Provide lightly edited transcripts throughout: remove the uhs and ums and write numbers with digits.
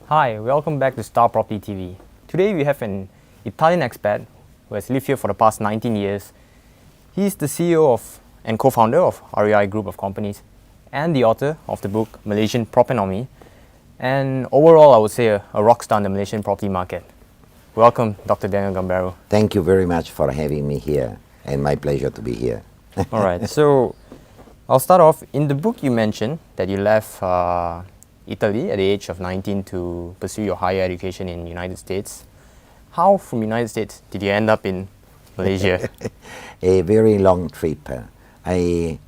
Hi, welcome back to StarpropertyTV. Today we have an Italian expat who has lived here for the past 19 years. He is the CEO of and co-founder of REI Group of Companies and the author of the book Malaysian Propenomy, and overall I would say a rock star in the Malaysian property market. Welcome, Dr. Daniele Gambero. Thank you very much for having me here, and my pleasure to be here. All right, so I'll start off. In the book you mentioned that you left Italy at the age of 19 to pursue your higher education in the United States. How from United States did you end up in Malaysia? A very long trip. I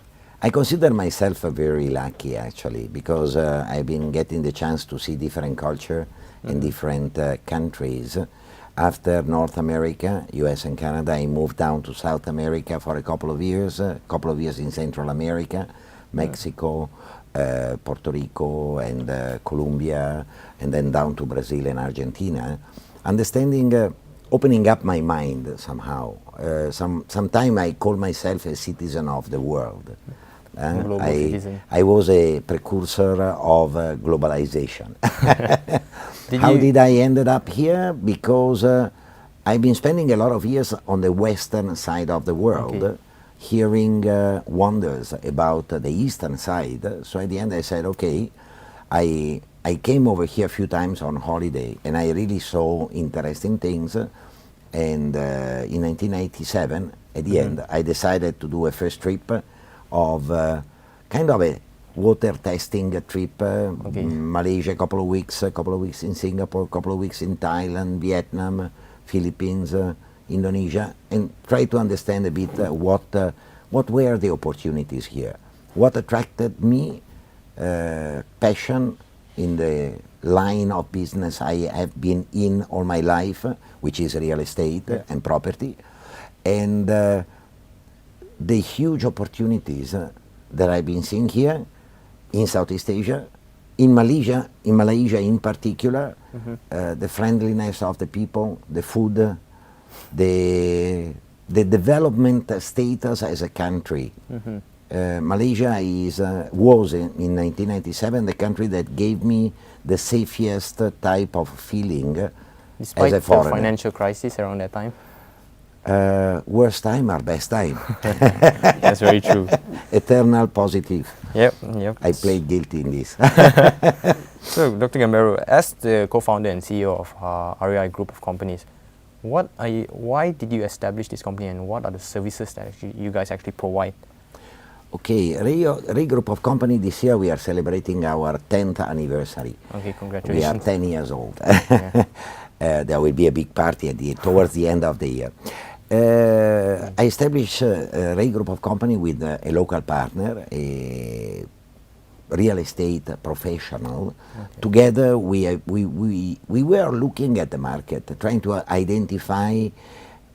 consider myself very lucky actually, because I've been getting the chance to see different culture in different countries. After North America, US and Canada, I moved down to South America for a couple of years in Central America, Mexico, Puerto Rico and Colombia, and then down to Brazil and Argentina, understanding, opening up my mind somehow. Sometime I call myself a citizen of the world. Global citizen. I was a precursor of globalization. How did I ended up here? Because I've been spending a lot of years on the western side of the world, hearing wonders about the eastern side. So at the end I said, okay, I came over here a few times on holiday and I really saw interesting things. And in 1987, at the end, I decided to do a first trip of kind of a water testing trip, Malaysia, a couple of weeks in Singapore, a couple of weeks in Thailand, Vietnam, Philippines, Indonesia, and try to understand a bit what were the opportunities here. What attracted me, passion in the line of business I have been in all my life, which is real estate and property, and the huge opportunities that I've been seeing here in Southeast Asia, in Malaysia in particular, the friendliness of the people, the food, the development status as a country. Malaysia was in 1997 the country that gave me the safest type of feeling Despite as a foreigner. the financial crisis around that time? Worst time or best time? That's very true. Eternal positive. Yep. I played guilty in this. So, Dr. Gambero, as the co-founder and CEO of REI Group of Companies, why did you establish this company and what are the services that you guys actually provide? Okay, REI Group of Companies, this year we are celebrating our 10th anniversary. Okay, congratulations. We are 10 years old. There will be a big party towards the end of the year. I established REI Group of Companies with a local partner, a real estate professional. Together we were looking at the market, trying to identify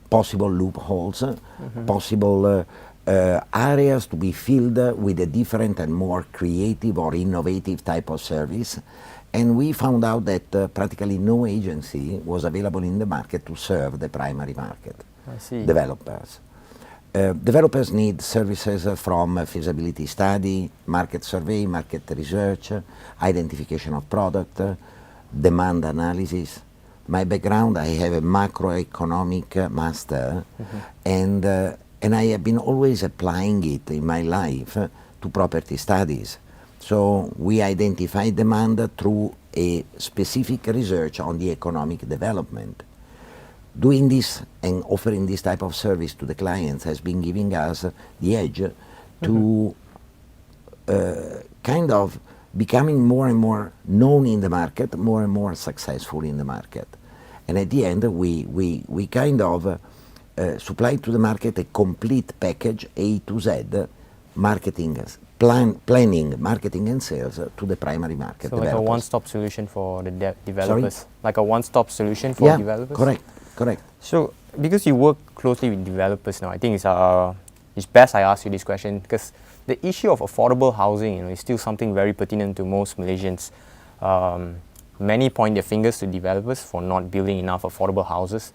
possible loopholes, possible areas to be filled with a different and more creative or innovative type of service. And we found out that practically no agency was available in the market to serve the primary market. I see. Developers. Developers need services from feasibility study, market survey, market research, identification of product, demand analysis. My background, I have a macroeconomic master, and I have been always applying it in my life to property studies. So we identify demand through a specific research on the economic development. Doing this and offering this type of service to the clients has been giving us the edge to kind of becoming more and more known in the market, more and more successful in the market. And at the end, we kind of supply to the market a complete package, A to Z, marketing, planning, marketing and sales to the primary market. So like a one-stop solution for the developers? Sorry? Like a one-stop solution for developers? Correct. So, because you work closely with developers now, I think it's best I ask you this question, because the issue of affordable housing, is still something very pertinent to most Malaysians. Many point their fingers to developers for not building enough affordable houses.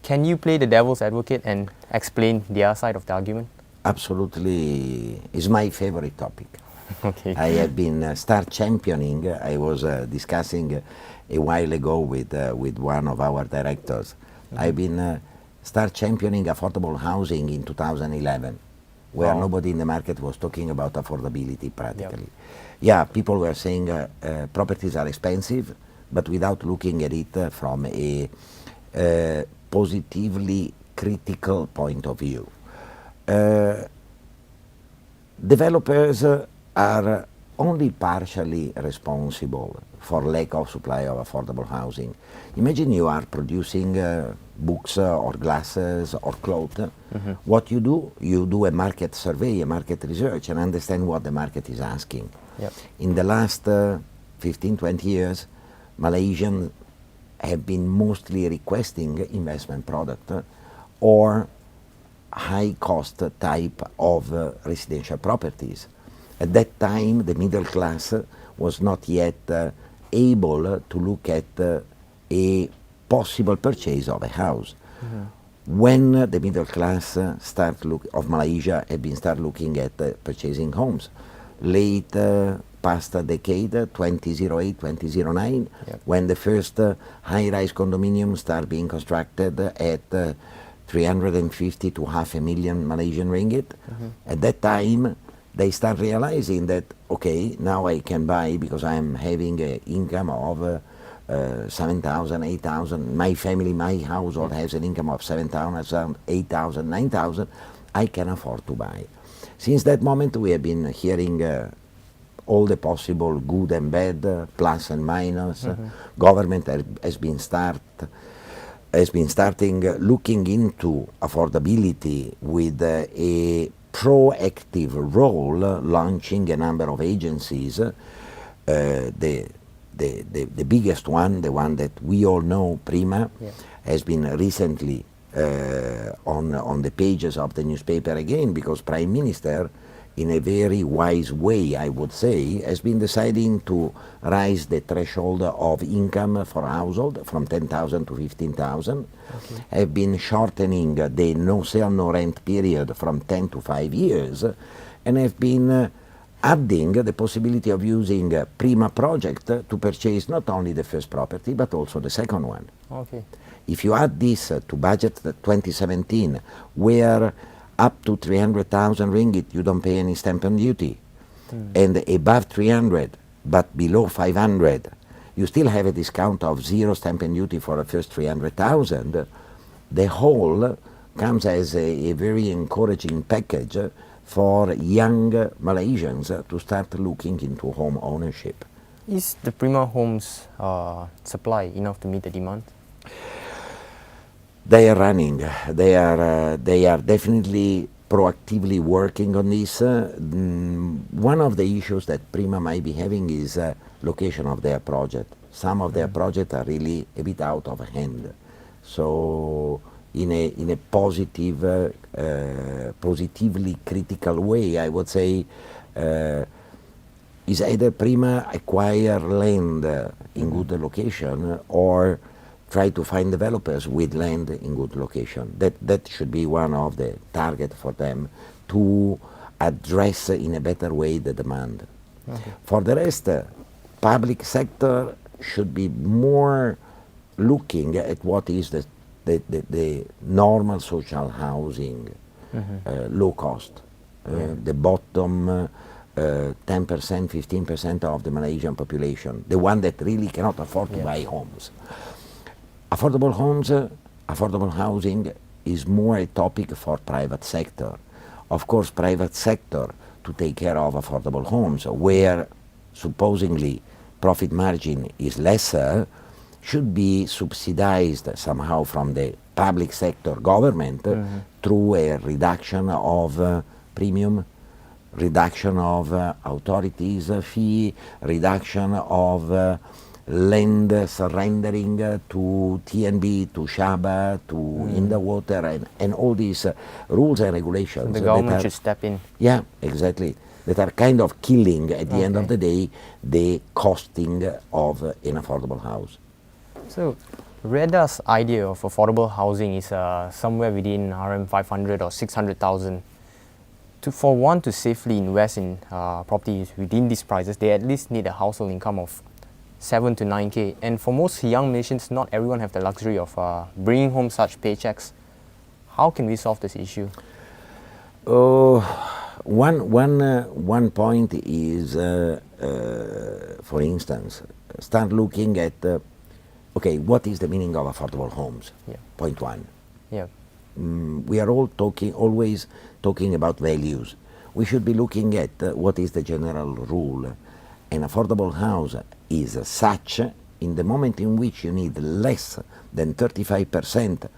Can you play the devil's advocate and explain their side of the argument? Absolutely, is my favorite topic. Okay. I have been start championing. I was discussing a while ago with one of our directors. I've been start championing affordable housing in 2011, where nobody in the market was talking about affordability practically. Yeah, people were saying properties are expensive, but without looking at it from a positively critical point of view. Developers are only partially responsible for lack of supply of affordable housing. Imagine you are producing books or glasses or clothes. What you do a market survey, a market research, and understand what the market is asking. In the last 15, 20 years, Malaysians have been mostly requesting investment product or high cost type of residential properties. At that time, the middle class was not yet able to look at a possible purchase of a house. When the middle class of Malaysia had been start looking at purchasing homes, late past decade, 2008, 2009, when the first high-rise condominiums start being constructed at 350 to 500,000 Malaysian ringgit. At that time, they start realizing that, okay, now I can buy because I'm having an income of 7,000, 8,000. My family, my household has an income of 7,000, 8,000, 9,000. I can afford to buy. Since that moment, we have been hearing all the possible good and bad, plus and minus. Government has been starting looking into affordability with a proactive role, launching a number of agencies. The biggest one, the one that we all know, Prima, has been recently on the pages of the newspaper again, because Prime Minister, in a very wise way, I would say, has been deciding to raise the threshold of income for household from 10,000 to 15,000, have been shortening the no sale, no rent period from 10 to 5 years, and have been adding the possibility of using Prima project to purchase not only the first property, but also the second one. If you add this to budget 2017, where up to 300,000 ringgit you don't pay any stamp and duty, and above 300 but below 500 you still have a discount of 0 stamp and duty for the first 300,000, the whole comes as a very encouraging package for young Malaysians to start looking into home ownership. Is the Prima Homes supply enough to meet the demand? They are running. They are definitely proactively working on this. One of the issues that Prima might be having is location of their project. Some of their projects are really a bit out of hand. So in a positive, positively critical way, I would say, is either Prima acquire land in good location or try to find developers with land in good location. That should be one of the targets for them to address in a better way the demand. For the rest, public sector should be more looking at what is the normal social housing, low cost, the bottom 10%, 15% of the Malaysian population, the one that really cannot afford to buy homes. Affordable homes, affordable housing is more a topic for private sector. Of course, private sector to take care of affordable homes, where supposedly profit margin is lesser, should be subsidized somehow from the public sector government through a reduction of premium, reduction of authorities fee, reduction of land surrendering to TNB, to Shaba, to Indawater, and all these rules and regulations. The government should step in. Yeah, exactly. That are kind of killing, at the end of the day, the costing of an affordable house. So, REDA's idea of affordable housing is somewhere within RM 500 or 600,000. For one to safely invest in properties within these prices, they at least need a household income of 7 to 9K. And for most young Malaysians, not everyone have the luxury of bringing home such paychecks. How can we solve this issue? One point is, for instance, start looking at, okay, what is the meaning of affordable homes? Yeah. Point one. Yeah. We are always talking about values. We should be looking at what is the general rule. An affordable house is such in the moment in which you need less than 35%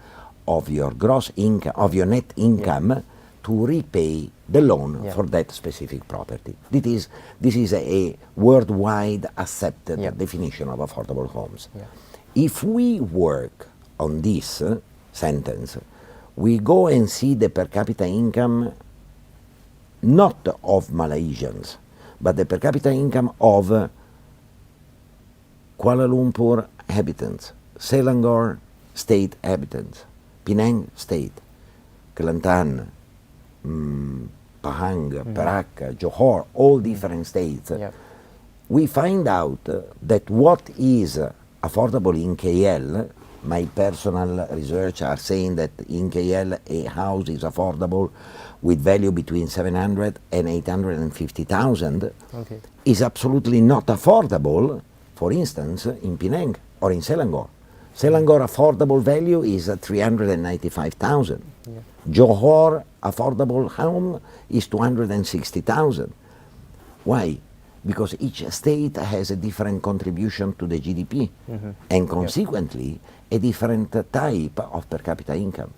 of your gross income, of your net income, to repay the loan for that specific property. This is a worldwide accepted definition of affordable homes. Yeah. If we work on this sentence, we go and see the per capita income not of Malaysians, but the per capita income of Kuala Lumpur habitants, Selangor state habitants, Penang state, Kelantan, Pahang, Perak, Johor, all different states. We find out that what is affordable in KL, my personal research are saying that in KL a house is affordable with value between 700 and 850,000, is absolutely not affordable, for instance, in Penang or in Selangor. Selangor affordable value is 395,000. Johor affordable home is 260,000. Why? Because each state has a different contribution to the GDP and consequently a different type of per capita income.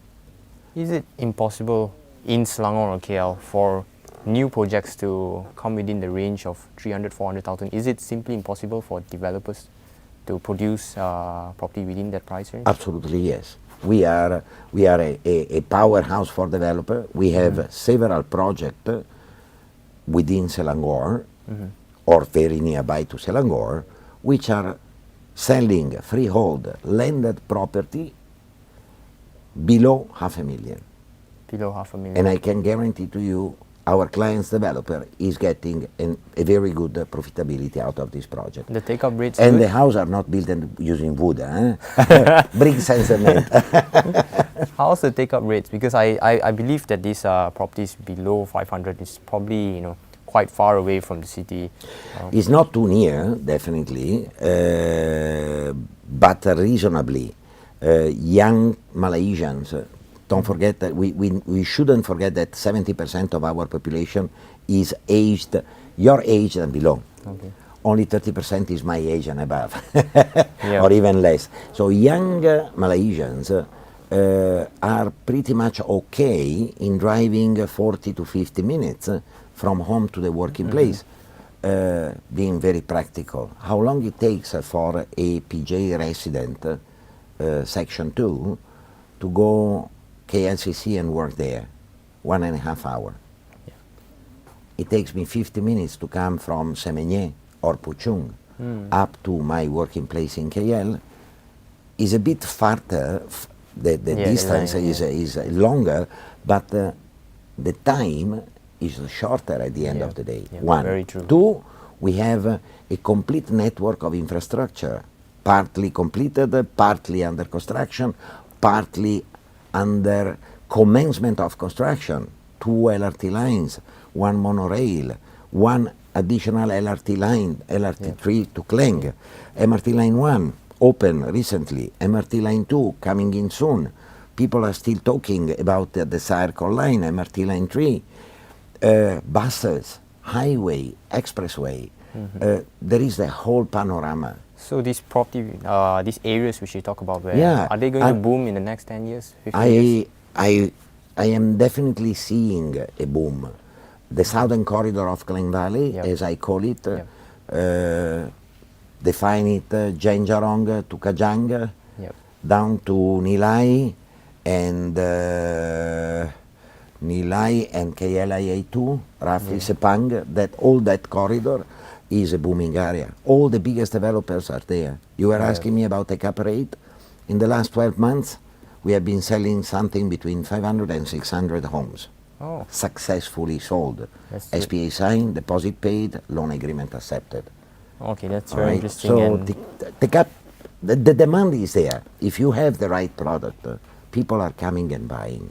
Is it impossible in Selangor or KL for new projects to come within the range of 300, 400,000? Is it simply impossible for developers to produce property within that price range? Absolutely yes. We are a powerhouse for developer. We have several projects within Selangor or very nearby to Selangor, which are selling freehold landed property below 500,000. Below 500,000. And I can guarantee to you, our client's developer is getting a very good profitability out of this project. The take-up rates and good? The house are not built using wood, bricks and cement. How's the take-up rates? Because I believe that these properties below 500 is probably quite far away from the city. It's not too near, definitely, but reasonably. Young Malaysians, don't forget that we shouldn't forget that 70% of our population is aged, your age and below. Only 30% is my age and above, or even less. So young Malaysians are pretty much okay in driving 40 to 50 minutes from home to the working place, being very practical. How long it takes for a PJ resident, Section 2, to go KLCC and work there? 1.5 hours. It takes me 50 minutes to come from Semenye or Puchong up to my working place in KL. Is a bit farther, the distance is longer, but the time is shorter at the end of the day. One. Very true. Two, we have a complete network of infrastructure, partly completed, partly under construction, partly under commencement of construction. 2 LRT lines, 1 monorail, 1 additional LRT line, LRT3 to Kleng, MRT line 1 open recently, MRT line 2 coming in soon. People are still talking about the Circle line, MRT line 3, buses, highway, expressway. There is the whole panorama. So these property, these areas which you talk about, are they going to boom in the next 10 years, 15 years? I am definitely seeing a boom. The southern corridor of Klang Valley, as I call it, define it Jenjarong to Kajang, down to Nilai and KLIA2, roughly Sepang, all that corridor is a booming area. All the biggest developers are there. You were asking me about the cap rate. In the last 12 months, we have been selling something between 500 and 600 homes. Oh. Successfully sold. That's good. SPA signed, deposit paid, loan agreement accepted. Okay, that's All very right? interesting. So And the demand is there. If you have the right product, people are coming and buying.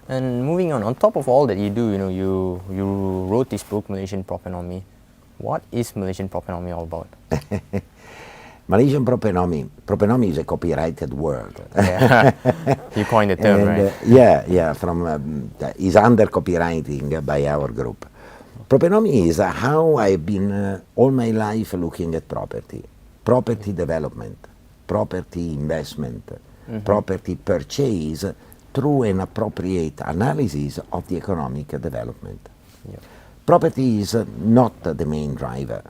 And moving on top of all that you do, you wrote this book, Malaysian Propenomy. What is Malaysian Propenomy all about? Malaysian Propenomy is a copyrighted word. Yeah. You coined the term, And, right? from is under copywriting by our group. Propenomy is how I've been all my life looking at property development, property investment, property purchase through an appropriate analysis of the economic development. Yeah. Property is not the main driver.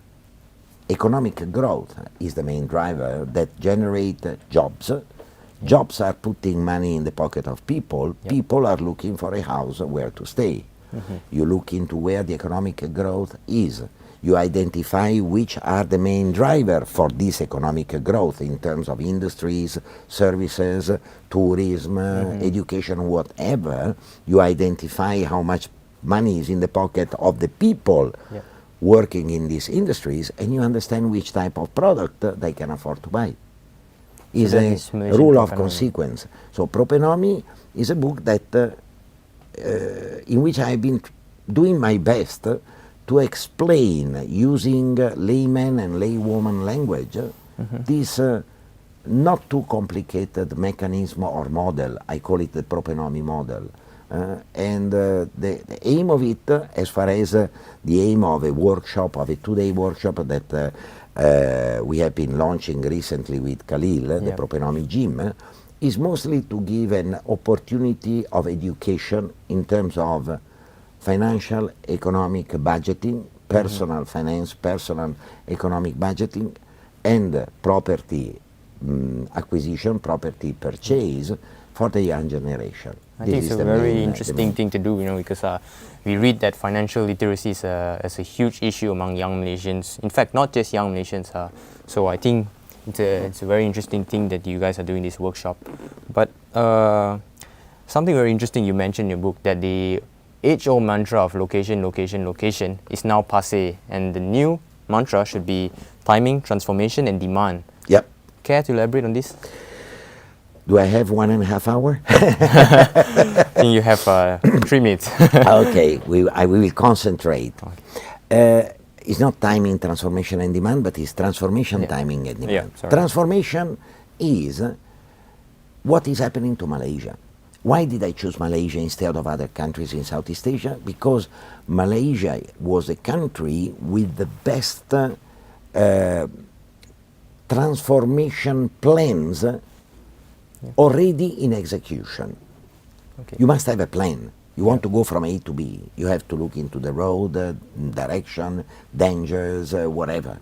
Economic growth is the main driver that generate jobs. Jobs are putting money in the pocket of people. Yep. People are looking for a house where to stay. You look into where the economic growth is. You identify which are the main driver for this economic growth in terms of industries, services, tourism, education, whatever. You identify how much money is in the pocket of the people working in these industries, and you understand which type of product they can afford to buy. Is a rule of consequence. So Propenomy is a book that in which I've been doing my best to explain using layman and laywoman language this not too complicated mechanism or model. I call it the Propenomy model. And the aim of it, as far as the aim of a workshop, of a 2-day workshop that we have been launching recently with Khalil, the Propenomy Gym, is mostly to give an opportunity of education in terms of financial, economic budgeting, personal finance, personal economic budgeting, and property acquisition, property purchase for the young generation. I think it's a very interesting thing to do, because we read that financial literacy is a huge issue among young Malaysians. In fact, not just young Malaysians. So I think it's a very interesting thing that you guys are doing this workshop. But something very interesting you mentioned in your book, that the age-old mantra of location, location, location is now passé, and the new mantra should be timing, transformation, and demand. Yep. Care to elaborate on this? Do I have 1.5 hours? I think you have 3 minutes. Okay, we will concentrate. It's not timing, transformation, and demand, but it's transformation, timing, and demand. Transformation is what is happening to Malaysia. Why did I choose Malaysia instead of other countries in Southeast Asia? Because Malaysia was a country with the best transformation plans already in execution. Okay. You must have a plan. You want to go from A to B. You have to look into the road, direction, dangers, whatever.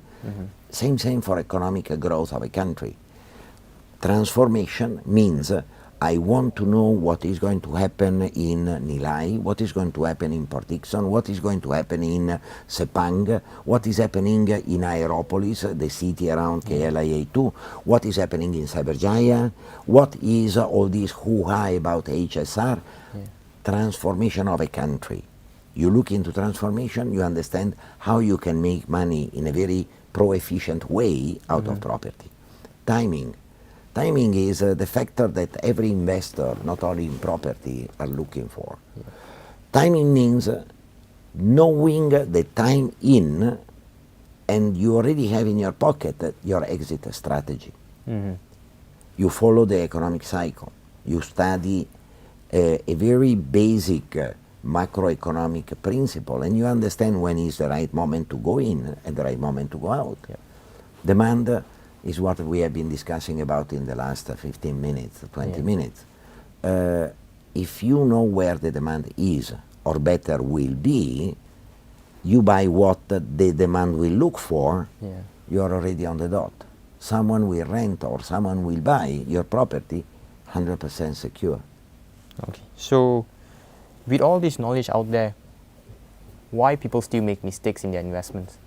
Same for economic growth of a country. Transformation means I want to know what is going to happen in Nilai, what is going to happen in Port Dickson, what is going to happen in Sepang, what is happening in Aeropolis, the city around KLIA2, what is happening in Cyberjaya, what is all this hoo-ha about HSR. Transformation of a country. You look into transformation, you understand how you can make money in a very pro-efficient way out of property. Timing. Timing is the factor that every investor, not only in property, are looking for. Timing means knowing the time in, and you already have in your pocket your exit strategy. You follow the economic cycle. You study a very basic macroeconomic principle, and you understand when is the right moment to go in and the right moment to go out. Demand is what we have been discussing about in the last 15 minutes, 20 minutes. If you know where the demand is, or better will be, you buy what the demand will look for, you are already on the dot. Someone will rent or someone will buy your property 100% secure. Okay, so with all this knowledge out there, why people still make mistakes in their investments?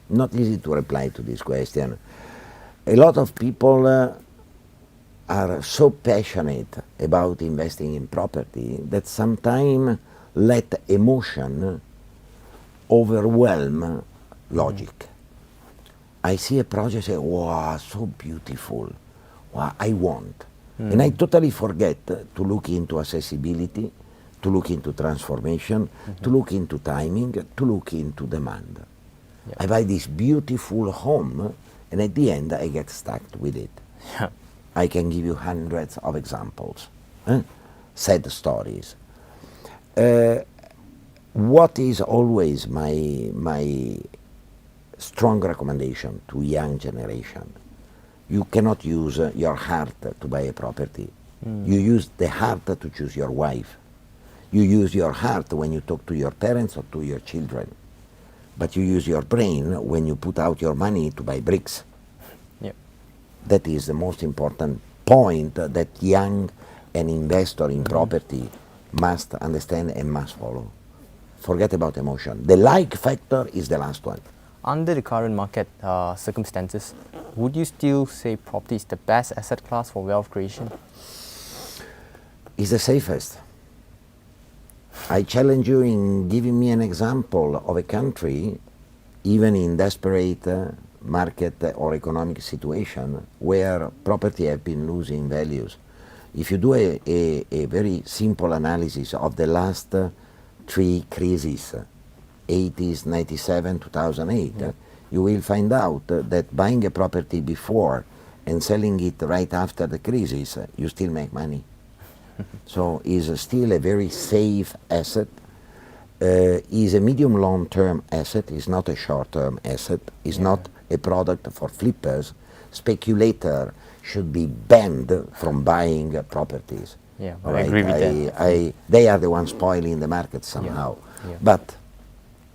Not easy to reply to this question. A lot of people are so passionate about investing in property that sometimes let emotion overwhelm logic. I see a project, say, wow, so beautiful, wow, I want. And I totally forget to look into accessibility, to look into transformation, to look into timing, to look into demand. Yep. I buy this beautiful home, and at the end I get stuck with it. Yeah. I can give you hundreds of examples, sad stories. What is always my strong recommendation to young generation? You cannot use your heart to buy a property. You use the heart to choose your wife. You use your heart when you talk to your parents or to your children. But you use your brain when you put out your money to buy bricks. Yep. That is the most important point that young and investor in property must understand and must follow. Forget about emotion. The like factor is the last one. Under the current market circumstances, would you still say property is the best asset class for wealth creation? It's the safest. I challenge you in giving me an example of a country, even in desperate market or economic situation, where property have been losing values. If you do a very simple analysis of the last three crises, 80s, 97, 2008, you will find out that buying a property before and selling it right after the crisis, you still make money. So is still a very safe asset, is a medium long-term asset, is not a short-term asset, is not a product for flippers. Speculator should be banned from buying properties. Yeah, All I agree with that. They are the ones spoiling the market somehow. Yeah. But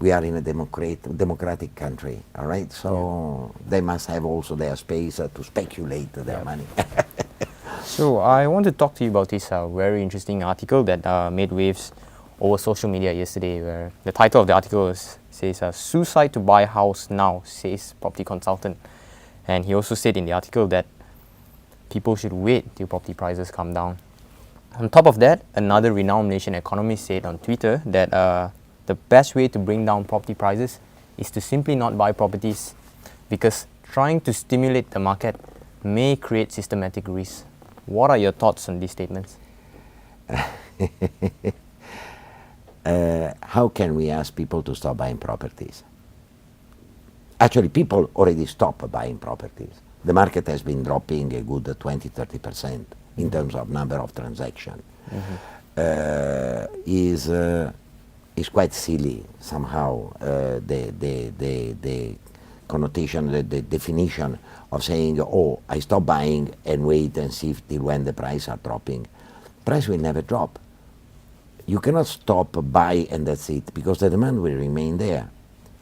we are in a democratic country, all right? So they must have also their space to speculate their money. So I want to talk to you about this very interesting article that made waves over social media yesterday, where the title of the article says, "Suicide to buy house now," says property consultant. And he also said in the article that people should wait till property prices come down. On top of that, another renowned Malaysian economist said on Twitter that the best way to bring down property prices is to simply not buy properties, because trying to stimulate the market may create systematic risks. What are your thoughts on these statements? How can we ask people to stop buying properties? Actually, people already stopped buying properties. The market has been dropping a good 20-30% in terms of number of transactions. Is quite silly somehow, the connotation, the definition of saying, oh, I stop buying and wait and see till when the prices are dropping. Price will never drop. You cannot stop buy and that's it, because the demand will remain there.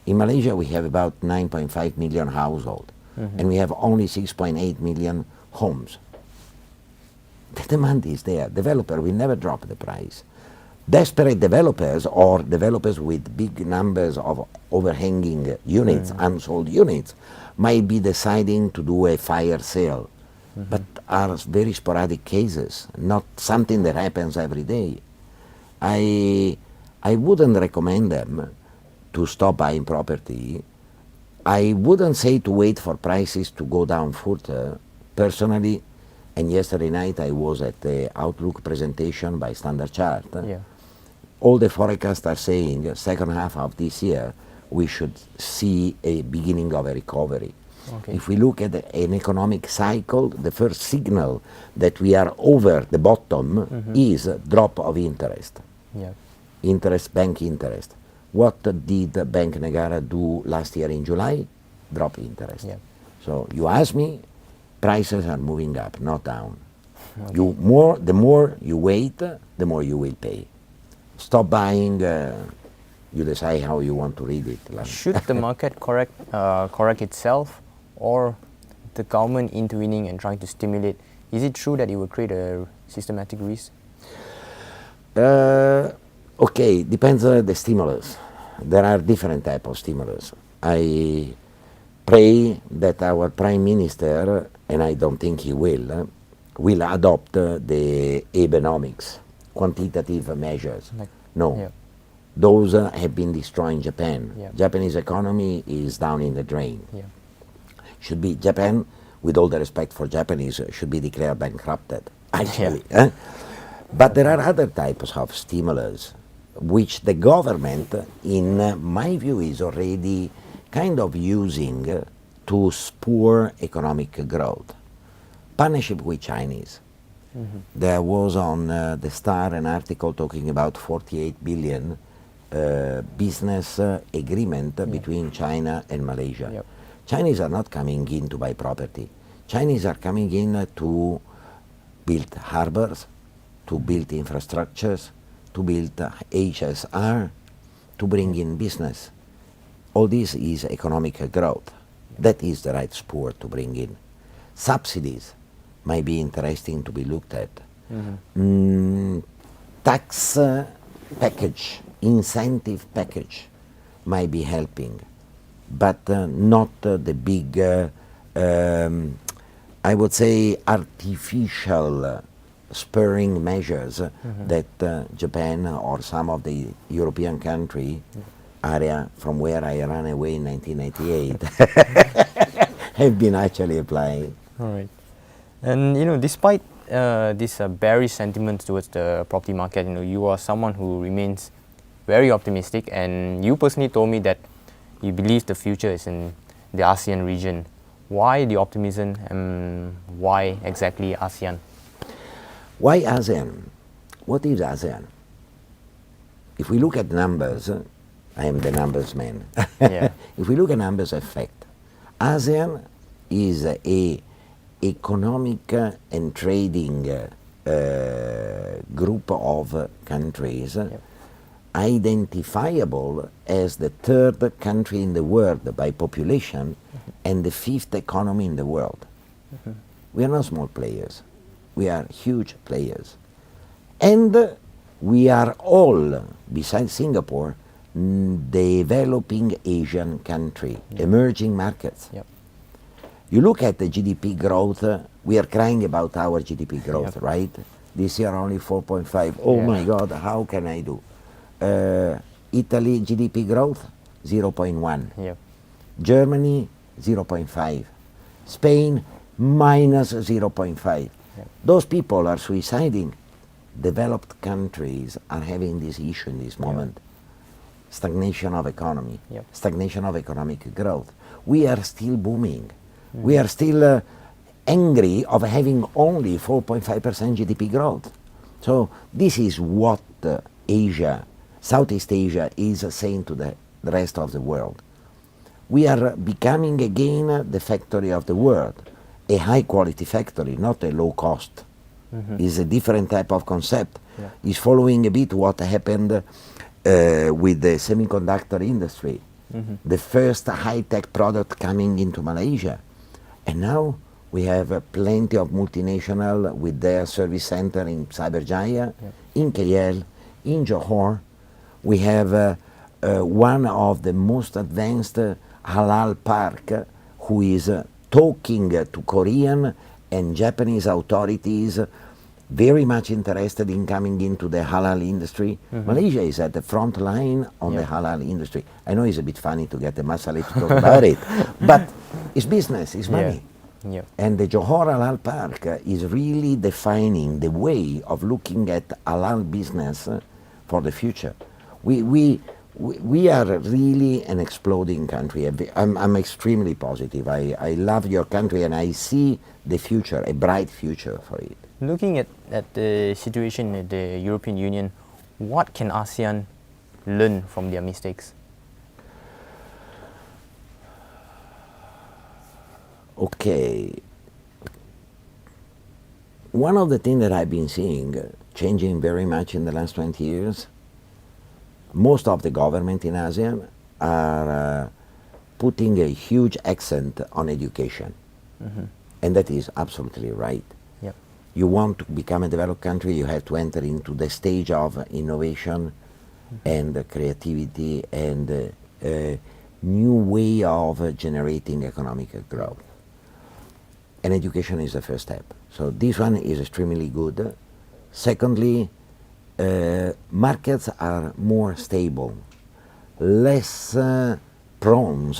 In Malaysia, we have about 9.5 million households, and we have only 6.8 million homes. The demand is there. Developer will never drop the price. Desperate developers or developers with big numbers of overhanging units, unsold units, might be deciding to do a fire sale, but are very sporadic cases, not something that happens every day. I wouldn't recommend them to stop buying property. I wouldn't say to wait for prices to go down further. Personally, and yesterday night I was at the Outlook presentation by Standard Chart. All the forecasts are saying second half of this year we should see a beginning of a recovery. If we look at an economic cycle, the first signal that we are over the bottom is drop of interest. Bank interest. What did Bank Negara do last year in July? Drop interest. So you ask me, prices are moving up, not down. The more you wait, the more you will pay. Stop buying, you decide how you want to read it. Should the market correct itself, or the government intervening and trying to stimulate? Is it true that it will create a systematic risk? Okay, depends on the stimulus. There are different types of stimulus. pray that our Prime Minister, and I don't think he will adopt the Abenomics, quantitative measures. No. Yeah. Those have been destroying Japan. Yeah. Japanese economy is down in the drain. Yeah. Should be Japan, with all the respect for Japanese, should be declared bankrupted, actually. Yeah. But there are other types of stimulus which the government, in my view, is already kind of using to spur economic growth. Partnership with Chinese. There was on the Star an article talking about 48 billion business agreement between China and Malaysia. Yep. Chinese are not coming in to buy property. Chinese are coming in to build harbors, to build infrastructures, to build HSR, to bring in business. All this is economic growth. That is the right sport to bring in. Subsidies might be interesting to be looked at. Tax package, incentive package might be helping, but not the big, I would say, artificial spurring measures that Japan or some of the European country area from where I ran away in 1998 have been actually applying. All right. And despite this bearish sentiment towards the property market, you are someone who remains very optimistic, and you personally told me that you believe the future is in the ASEAN region. Why the optimism, and why exactly ASEAN? Why ASEAN? What is ASEAN? If we look at numbers, I am the numbers man. Yeah. If we look at numbers effect, ASEAN is a economic and trading group of countries identifiable as the third country in the world by population and the fifth economy in the world. We are not small players. We are huge players. And we are all, besides Singapore, developing Asian country, emerging markets. Yep. You look at the GDP growth, we are crying about our GDP growth, right? This year only 4.5. Oh my God, how can I do? Italy GDP growth, 0.1. Yep. Germany, 0.5. Spain, minus 0.5. Yep. Those people are suiciding. Developed countries are having this issue in this moment. Stagnation of economy, stagnation of economic growth. We are still booming. We are still angry of having only 4.5% GDP growth. So this is what Asia, Southeast Asia is saying to the rest of the world. We are becoming again the factory of the world, a high quality factory, not a low cost. It's a different type of concept. It's following a bit what happened with the semiconductor industry. The first high-tech product coming into Malaysia. And now we have plenty of multinational with their service center in Cyberjaya, in KL, in Johor. We have one of the most advanced halal park who is talking to Korean and Japanese authorities, very much interested in coming into the halal industry. Malaysia is at the front line on the halal industry. I know it's a bit funny to get the Masali to talk about it, but it's business, it's money. And the Johor Halal Park is really defining the way of looking at halal business for the future. We are really an exploding country. I'm extremely positive. I love your country and I see the future, a bright future for it. Looking at the situation in the European Union, what can ASEAN learn from their mistakes? Okay. One of the things that I've been seeing changing very much in the last 20 years, most of the government in ASEAN are putting a huge accent on education. And that is absolutely right. You want to become a developed country, you have to enter into the stage of innovation and creativity and new way of generating economic growth. And education is the first step. So this one is extremely good. Secondly, markets are more stable, less prone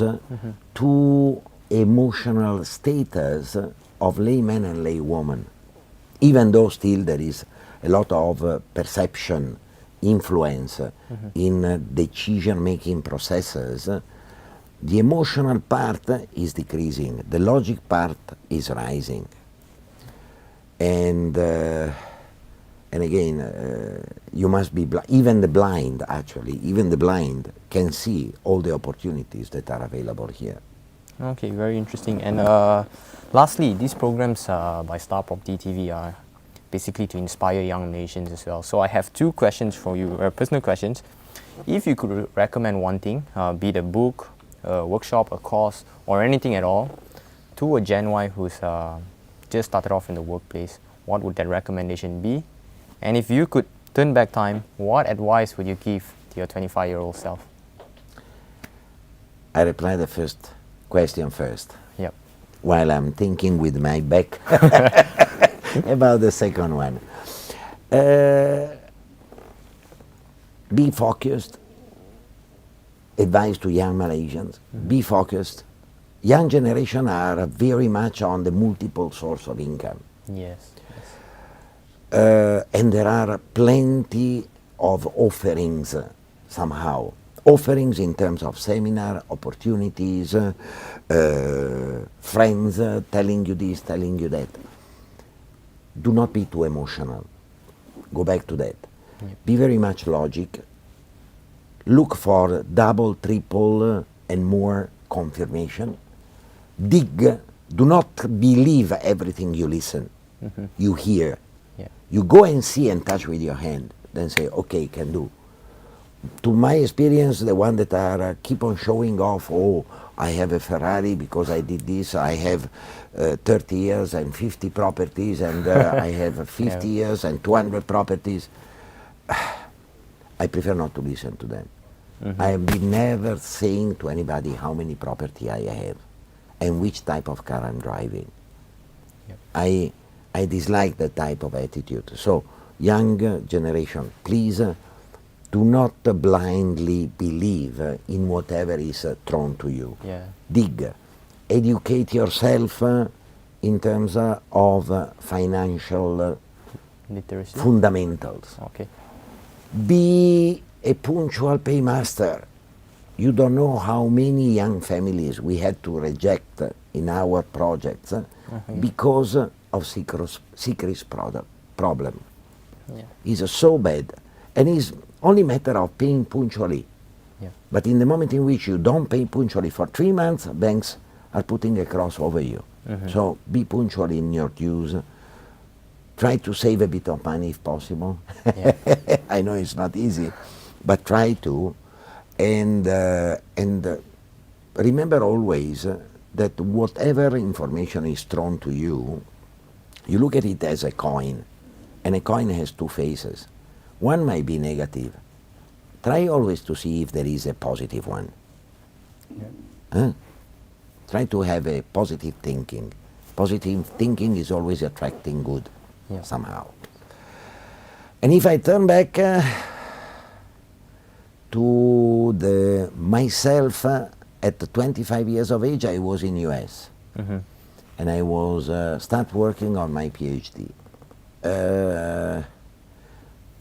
to emotional status of laymen and laywomen, even though still there is a lot of perception, influence in decision-making processes. The emotional part is decreasing, the logic part is rising. And again, you must be even the blind, actually, even the blind can see all the opportunities that are available here. Okay, very interesting. And lastly, these programs by StarpropertyTV are basically to inspire young Malaysians as well. So I have two questions for you, personal questions. If you could recommend one thing, be it a book, a workshop, a course, or anything at all, to a Gen Y who's just started off in the workplace, what would that recommendation be? And if you could turn back time, what advice would you give to your 25-year-old self? I reply the first question first. Yep. While I'm thinking with my back about the second one. Be focused. Advice to young Malaysians. Be focused. Young generation are very much on the multiple source of income. Yes. And there are plenty of offerings somehow. Offerings in terms of seminar, opportunities, friends telling you this, telling you that. Do not be too emotional. Go back to that. Yep. Be very much logic. Look for double, triple, and more confirmation. Dig. Do not believe everything you listen, you hear. Yeah. You go and see and touch with your hand, then say, okay, can do. To my experience, the one that are keep on showing off, oh, I have a Ferrari because I did this, I have 30 years and 50 properties, and I have 50 years and 200 properties. I prefer not to listen to them. I have been never saying to anybody how many property I have and which type of car I'm driving. Yep. I dislike that type of attitude. So, young generation, please do not blindly believe in whatever is thrown to you. Yeah. Dig. Educate yourself in terms of financial literacy fundamentals. Okay. Be a punctual paymaster. You don't know how many young families we had to reject in our projects because of secret problem. Yeah. It's so bad. And it's only matter of paying punctually. Yeah. But in the moment in which you don't pay punctually for 3 months, banks are putting a cross over you. So be punctual in your dues. Try to save a bit of money if possible. Yeah. I know it's not easy, but try to. And remember always that whatever information is thrown to you, you look at it as a coin, and a coin has two faces. One might be negative. Try always to see if there is a positive one. Yeah. Try to have a positive thinking. Positive thinking is always attracting good, somehow. And if I turn back to myself at 25 years of age, I was in US. And I was start working on my PhD.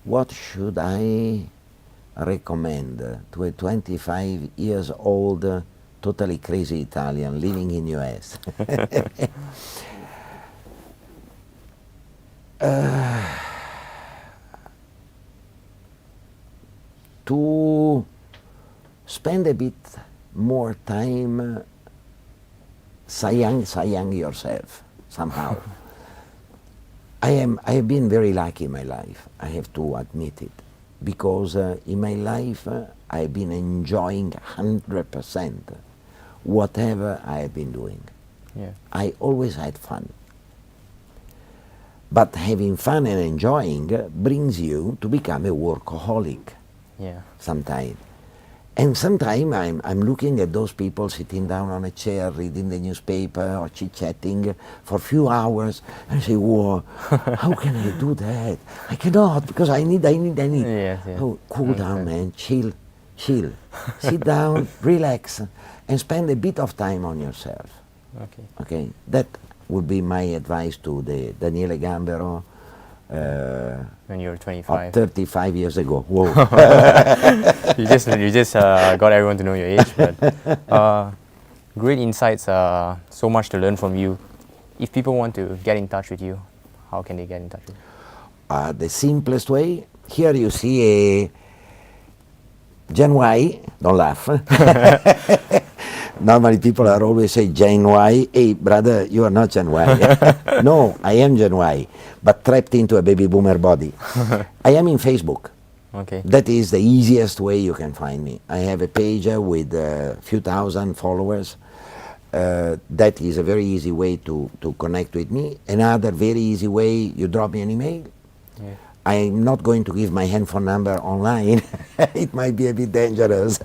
What should I recommend to a 25 years old, totally crazy Italian living in US? To spend a bit more time sayang yourself somehow. I have been very lucky in my life, I have to admit it, because in my life I have been enjoying 100% whatever I have been doing. Yeah. I always had fun. But having fun and enjoying brings you to become a workaholic sometimes. And sometimes I'm looking at those people sitting down on a chair, reading the newspaper or chit-chatting for a few hours, and I say, whoa, how can I do that? I cannot, because I need. Yes, yes. Oh, cool down, man, chill. Sit down, relax, and spend a bit of time on yourself. Okay. Okay, that would be my advice to the Daniele Gambero. When you were 25. 35 years ago. Whoa. you just got everyone to know your age, but great insights. So much to learn from you. If people want to get in touch with you, how can they get in touch with you? The simplest way, here you see a Gen Y, don't laugh. Normally people are always say Gen Y, hey brother, you are not Gen Y. No, I am Gen Y, but trapped into a baby boomer body. I am in Facebook. Okay. That is the easiest way you can find me. I have a page with a few thousand followers. That is a very easy way to connect with me. Another very easy way, you drop me an email. Yeah. I'm not going to give my handphone number online. It might be a bit dangerous.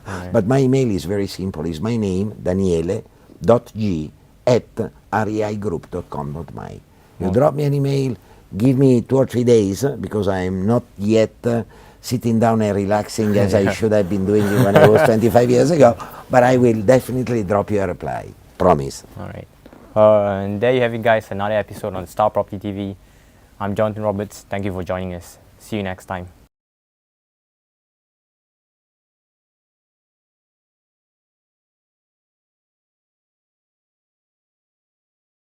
Right. But my email is very simple. It's my name, Daniele.g@reigroup.com.my. You drop me an email, give me 2 or 3 days, because I'm not yet sitting down and relaxing as I should have been doing it when I was 25 years ago, but I will definitely drop you a reply. Promise. All right. And there you have it, guys. Another episode on Star Property TV. I'm Jonathan Roberts. Thank you for joining us. See you next time.